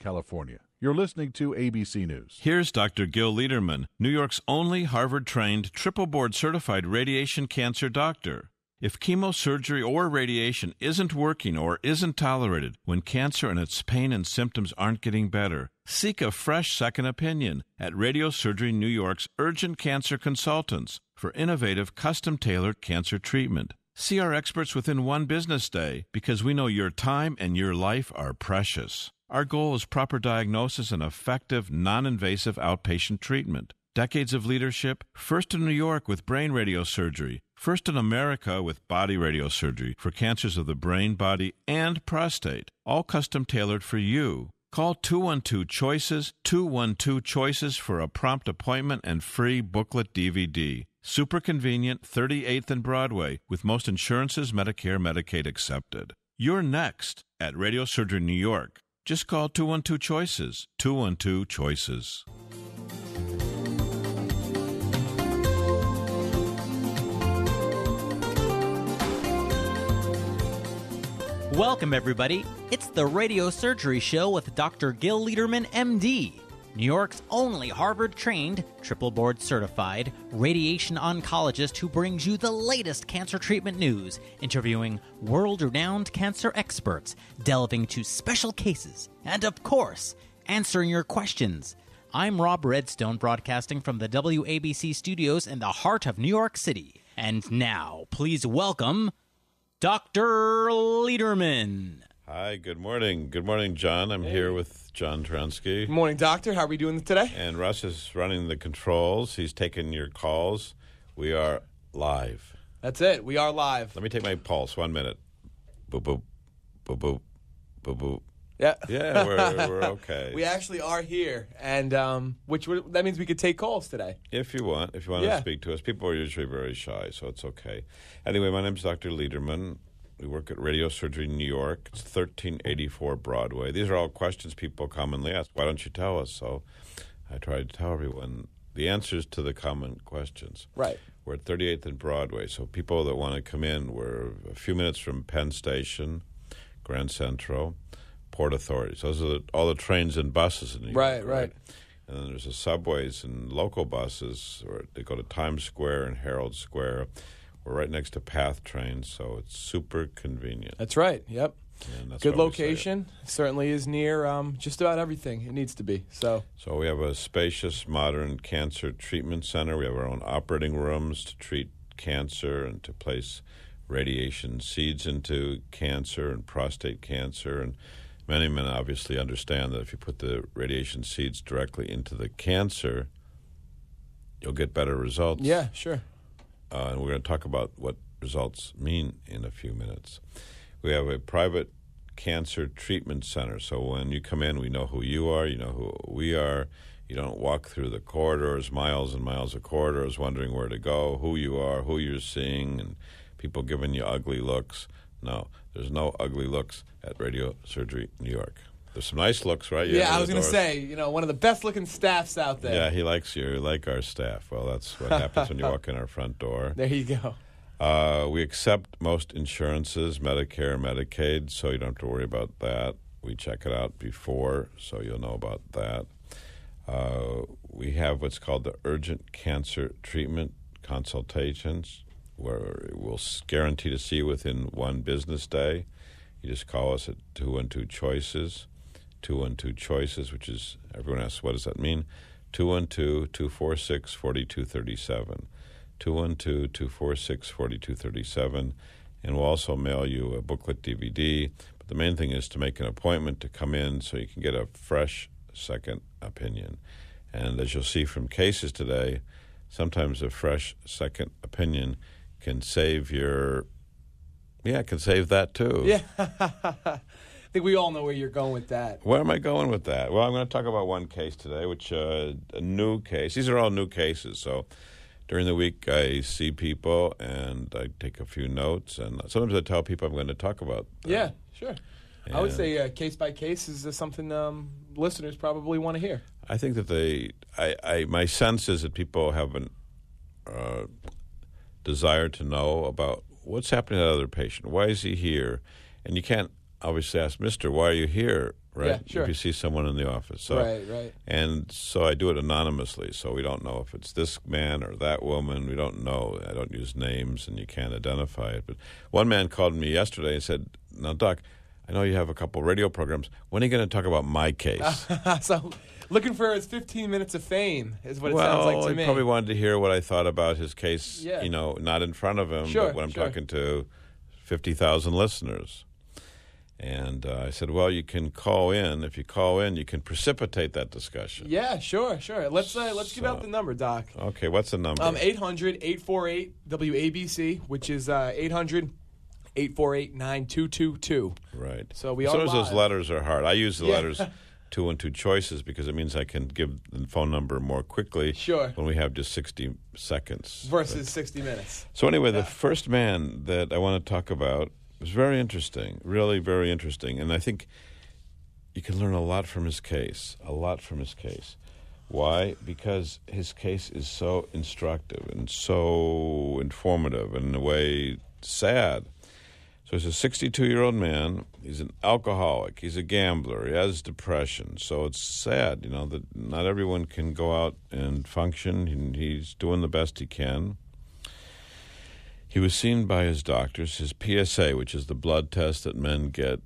California. You're listening to ABC News. Here's Dr. Gil Lederman, New York's only Harvard-trained, triple-board-certified radiation cancer doctor. If chemosurgery or radiation isn't working or isn't tolerated, when cancer and its pain and symptoms aren't getting better, seek a fresh second opinion at Radiosurgery New York's Urgent Cancer Consultants for innovative, custom-tailored cancer treatment. See our experts within one business day because we know your time and your life are precious. Our goal is proper diagnosis and effective, non-invasive outpatient treatment. Decades of leadership, first in New York with brain radiosurgery, first in America with body radiosurgery for cancers of the brain, body, and prostate, all custom-tailored for you. Call 212-CHOICES, 212-CHOICES for a prompt appointment and free booklet DVD. Super convenient, 38th and Broadway, with most insurances, Medicare, Medicaid accepted. You're next at Radiosurgery New York. Just call 212-CHOICES, 212-CHOICES. Welcome, everybody. It's the Radiosurgery Show with Dr. Gil Lederman, MD, New York's only Harvard-trained, triple-board-certified radiation oncologist who brings you the latest cancer treatment news, interviewing world-renowned cancer experts, delving into special cases, and, of course, answering your questions. I'm Rob Redstone, broadcasting from the WABC studios in the heart of New York City. And now, please welcome Dr. Lederman. Hi, good morning. Good morning, John. I'm here with John Tronsky. Good morning, doctor. How are we doing today? And Russ is running the controls. He's taking your calls. We are live. That's it. We are live. Let me take my pulse. 1 minute. Boop, boop, boop, boop, boop, boop. Yeah. Yeah, we're okay. We actually are here, and that means we could take calls today. If you want to speak to us. People are usually very shy, so it's okay. Anyway, my name's Dr. Lederman. We work at Radiosurgery New York. It's 1384 Broadway. These are all questions people commonly ask. Why don't you tell us? So I try to tell everyone the answers to the common questions. Right. We're at 38th and Broadway, so people that want to come in, we're a few minutes from Penn Station, Grand Central, Port Authority. So those are all the trains and buses in New York. Right. And then there's the subways and local buses, or they go to Times Square and Herald Square. We're right next to PATH trains, so it's super convenient. That's right. Yep. And that's good why location. Certainly is near just about everything it needs to be. So we have a spacious, modern cancer treatment center. We have our own operating rooms to treat cancer and to place radiation seeds into cancer and prostate cancer. And many men obviously understand that if you put the radiation seeds directly into the cancer, you'll get better results. Yeah, sure. And we're going to talk about what results mean in a few minutes. We have a private cancer treatment center, so when you come in, we know who you are, you know who we are. You don't walk through the corridors, miles and miles of corridors, wondering where to go, who you are, who you're seeing, and people giving you ugly looks. No, there's no ugly looks at Radiosurgery New York. There's some nice looks, right? I was going to say, one of the best-looking staffs out there. Yeah, he likes you. You like our staff. Well, that's what happens when you walk in our front door. There you go. We accept most insurances, Medicare, Medicaid, so you don't have to worry about that. We check it out before, so you'll know about that. We have what's called the Urgent Cancer Treatment Consultations, where we'll guarantee to see you within one business day. You just call us at 212-CHOICES. 212-CHOICES, which is, everyone asks, what does that mean? 212-246-4237. 212-246-4237. And we'll also mail you a booklet DVD. But the main thing is to make an appointment to come in so you can get a fresh second opinion. And as you'll see from cases today, sometimes a fresh second opinion can save can save that too. Yeah. I think we all know where you're going with that. Where am I going with that? Well, I'm going to talk about one case today, which a new case. These are all new cases. So during the week, I see people and I take a few notes. And sometimes I tell people I'm going to talk about them. Yeah, sure. And I would say case by case is something listeners probably want to hear. I think that my sense is that people have a desire to know about what's happening to that other patient. Why is he here? And you can't obviously ask, Mister, why are you here right? Yeah, sure. If you see someone in the office. So, Right. And so I do it anonymously, so we don't know if it's this man or that woman. We don't know. I don't use names, and you can't identify it. But one man called me yesterday and said, "Now, Doc, I know you have a couple radio programs. When are you going to talk about my case?" So looking for his 15 minutes of fame is what it sounds like to me. He probably wanted to hear what I thought about his case, Yeah. Not in front of him, Sure, but when I'm sure. talking to 50,000 listeners. And I said, well, you can call in. If you call in, you can precipitate that discussion. Yeah, sure. Let's give out the number, Doc. Okay, what's the number? 800-848-WABC, which is 800-848-9222. Right. So we Sometimes are live. those letters are hard. I use the Yeah. letters 2 and 2 choices because it means I can give the phone number more quickly. Sure. When we have just 60 seconds. Versus 60 minutes. So anyway, the first man that I want to talk about was very interesting, really very interesting. And I think you can learn a lot from his case, Why? Because his case is so instructive and so informative and in a way sad. So he's a 62-year-old man. He's an alcoholic. He's a gambler. He has depression. So it's sad, that not everyone can go out and function. He's doing the best he can. He was seen by his doctors. His PSA, which is the blood test that men get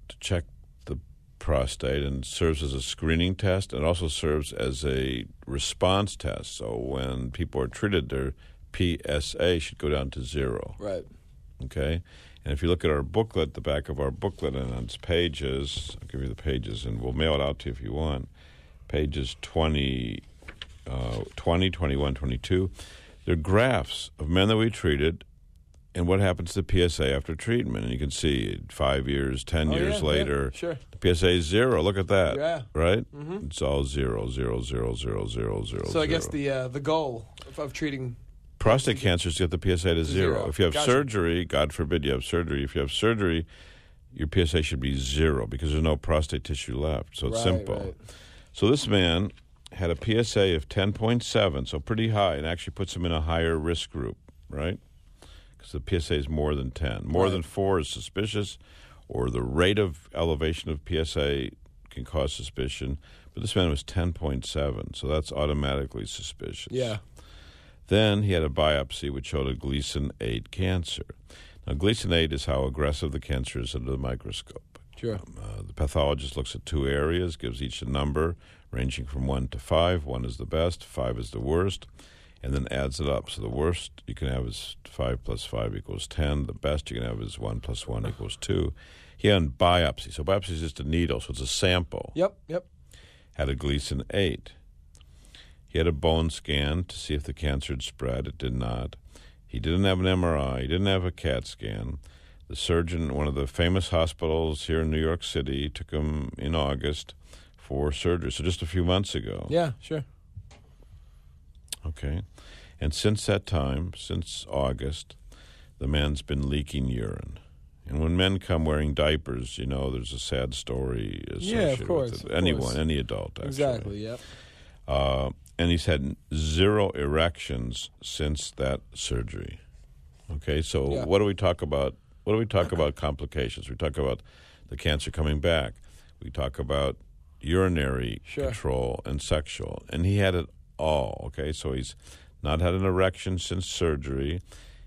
to check the prostate and serves as a screening test, and also serves as a response test. So when people are treated, their PSA should go down to 0. Right. Okay? And if you look at our booklet, the back of our booklet, and on its pages, I'll give you the pages, and we'll mail it out to you if you want, pages 20, 21, 22, they're graphs of men that we treated and what happens to PSA after treatment. And you can see 5 years, 10 years later, sure. the PSA is 0. Look at that. Yeah. Right? Mm-hmm. It's all 0, 0, 0, 0, 0, 0, So I guess the goal of treating prostate cancer is to get the PSA to 0. If you have Gotcha. surgery, God forbid you have surgery, if you have surgery, your PSA should be 0 because there's no prostate tissue left. So it's simple. Right. So this man had a PSA of 10.7, so pretty high, and actually puts him in a higher risk group, right? Because the PSA is more than 10. More than 4 is suspicious, or the rate of elevation of PSA can cause suspicion. But this man was 10.7, so that's automatically suspicious. Yeah. Then he had a biopsy which showed a Gleason 8 cancer. Now, Gleason 8 is how aggressive the cancer is under the microscope. Sure. The pathologist looks at 2 areas, gives each a number ranging from 1 to 5. 1 is the best, 5 is the worst, and then adds it up. So the worst you can have is 5 plus 5 equals 10. The best you can have is 1 plus 1 equals 2. He had a biopsy. So biopsy is just a needle, so it's a sample. Yep. Had a Gleason 8. He had a bone scan to see if the cancer had spread. It did not. He didn't have an MRI. He didn't have a CAT scan. The surgeon, one of the famous hospitals here in New York City, took him in August for surgery. So just a few months ago. Yeah, sure. Okay. And since that time, since August, the man's been leaking urine. And when men come wearing diapers, there's a sad story associated with it. Anyone, any adult, actually. Exactly, yep. And he's had 0 erections since that surgery. Okay, so what do we talk about? What do we talk about complications? We talk about the cancer coming back. We talk about urinary control and sexual. And he had it all, okay? So he's not had an erection since surgery.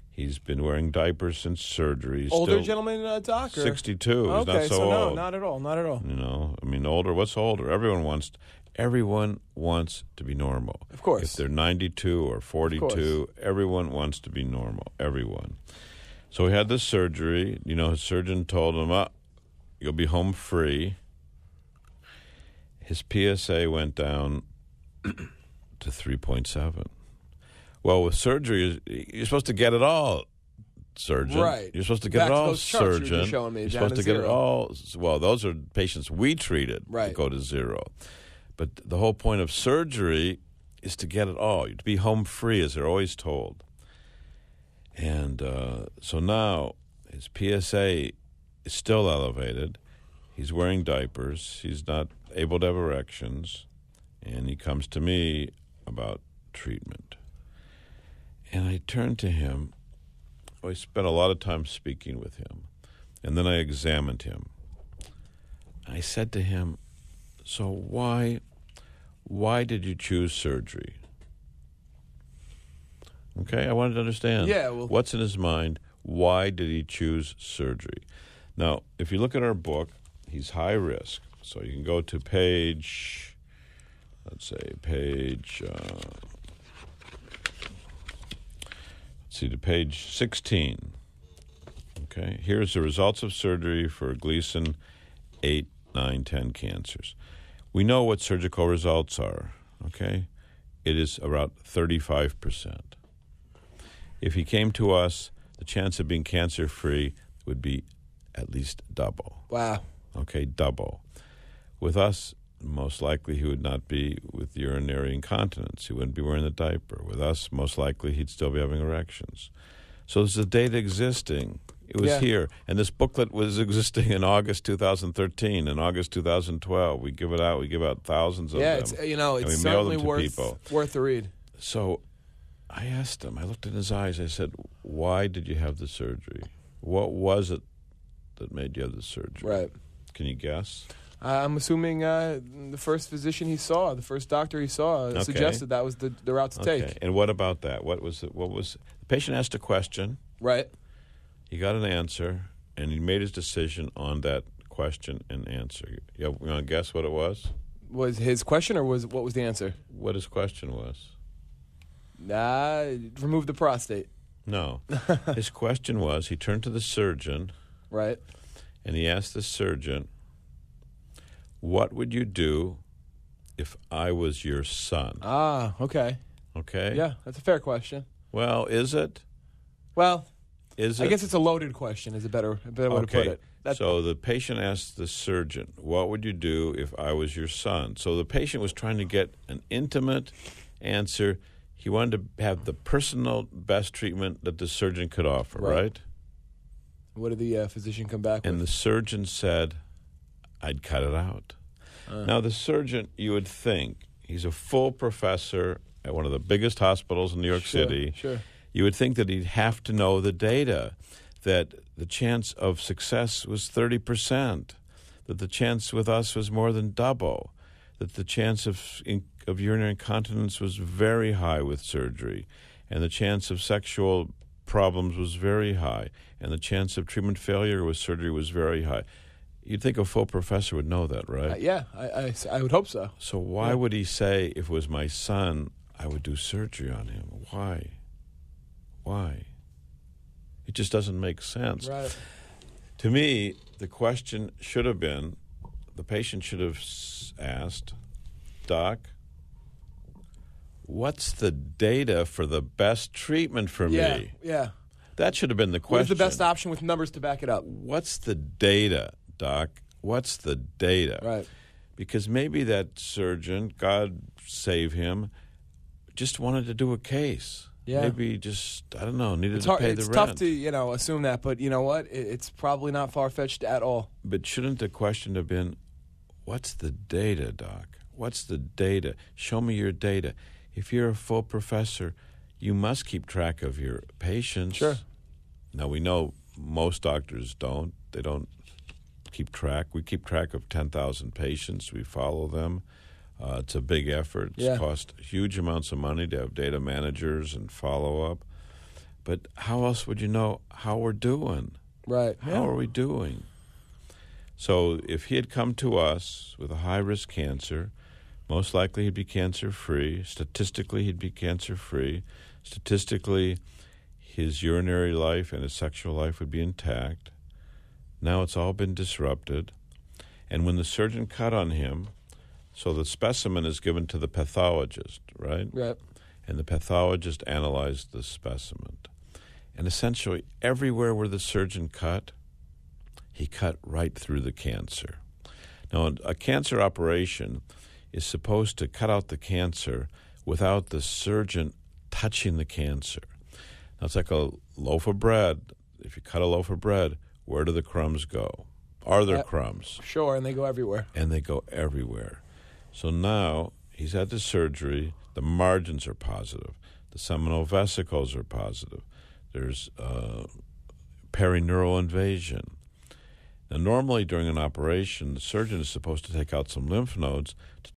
He's been wearing diapers since surgery. Older gentleman, Doc? 62. Okay, He's not so no, old. not at all. Older. What's older? Everyone wants to be normal. Of course. If they're 92 or 42, everyone wants to be normal. Everyone. So he had this surgery. His surgeon told him, you'll be home free. His PSA went down to 3.7. Well, with surgery, you're supposed to get it all, surgeon. Right. You're supposed to get it all, surgeon. You're showing me, you're supposed to get it all. Well, those are patients we treated to go to 0. But the whole point of surgery is to get it all, to be home free, as they're always told. And so now his PSA is still elevated. He's wearing diapers. He's not able to have erections. And he comes to me about treatment. And I turned to him. I spent a lot of time speaking with him. And then I examined him. I said to him, so why did you choose surgery? Okay, I wanted to understand. Yeah, well, what's in his mind? Why did he choose surgery? Now, if you look at our book, he's high risk. So you can go to page, let's say to page 16. Okay, here's the results of surgery for Gleason 8, 9, 10 cancers. We know what surgical results are, okay? It is about 35%. If he came to us, the chance of being cancer-free would be at least double. Wow. Okay, double. With us, most likely he would not be with urinary incontinence. He wouldn't be wearing the diaper. With us, most likely he'd still be having erections. So there's the data existing. It was here. And this booklet was existing in August 2013, in August 2012. We give it out. We give out thousands of them. Yeah, it's certainly worth the read. So I asked him, I looked in his eyes, I said, why did you have the surgery? What was it that made you have the surgery? Right. Can you guess? I'm assuming the first physician he saw, the first doctor he saw, suggested that was the route to take. And what about that? What was the patient asked a question. Right. He got an answer, and he made his decision on that question and answer. You want to guess what it was? Was his question, or what was the answer? What his question was? Remove the prostate. No. His question was, he turned to the surgeon. Right. And he asked the surgeon, what would you do if I was your son? Ah, okay. Okay? Yeah, that's a fair question. Well, is it? Well, is it? I guess it's a loaded question is a better way to put it. So the patient asked the surgeon, what would you do if I was your son? So the patient was trying to get an intimate answer. He wanted to have the personal best treatment that the surgeon could offer, right? What did the physician come back with? And the surgeon said, I'd cut it out. Now, the surgeon, you would think, he's a full professor at one of the biggest hospitals in New York City. Sure. You would think that he'd have to know the data, that the chance of success was 30%, that the chance with us was more than double, that the chance of urinary incontinence was very high with surgery, and the chance of sexual problems was very high, and the chance of treatment failure with surgery was very high. You'd think a full professor would know that, right? Yeah, I would hope so. So why would he say, if it was my son, I would do surgery on him? Why? It just doesn't make sense. Right. To me, the question should have been, the patient should have asked, Doc, what's the data for the best treatment for me? Yeah. That should have been the question. What is the best option with numbers to back it up? What's the data, Doc? What's the data? Right. Because maybe that surgeon, God save him, just wanted to do a case. Yeah. Maybe just, I don't know, needed to pay the rent. It's tough to, assume that, but you know what? It's probably not far-fetched at all. But shouldn't the question have been, what's the data, Doc? What's the data? Show me your data. If you're a full professor, you must keep track of your patients. Sure. Now, we know most doctors don't. They don't keep track. We keep track of 10,000 patients. We follow them. It's a big effort. It's cost huge amounts of money to have data managers and follow-up. But how else would you know how we're doing? Right. How are we doing? So if he had come to us with a high-risk cancer, most likely he'd be cancer-free. Statistically, he'd be cancer-free. Statistically, his urinary life and his sexual life would be intact. Now it's all been disrupted. And when the surgeon cut on him, so the specimen is given to the pathologist, right? Right. And the pathologist analyzed the specimen. And essentially, everywhere where the surgeon cut, he cut right through the cancer. Now, a cancer operation is supposed to cut out the cancer without the surgeon touching the cancer. Now, it's like a loaf of bread. If you cut a loaf of bread, where do the crumbs go? Are there crumbs? Sure, and they go everywhere. And they go everywhere. So now he's had the surgery. The margins are positive. The seminal vesicles are positive. There's perineural invasion. Now, normally during an operation, the surgeon is supposed to take out some lymph nodes to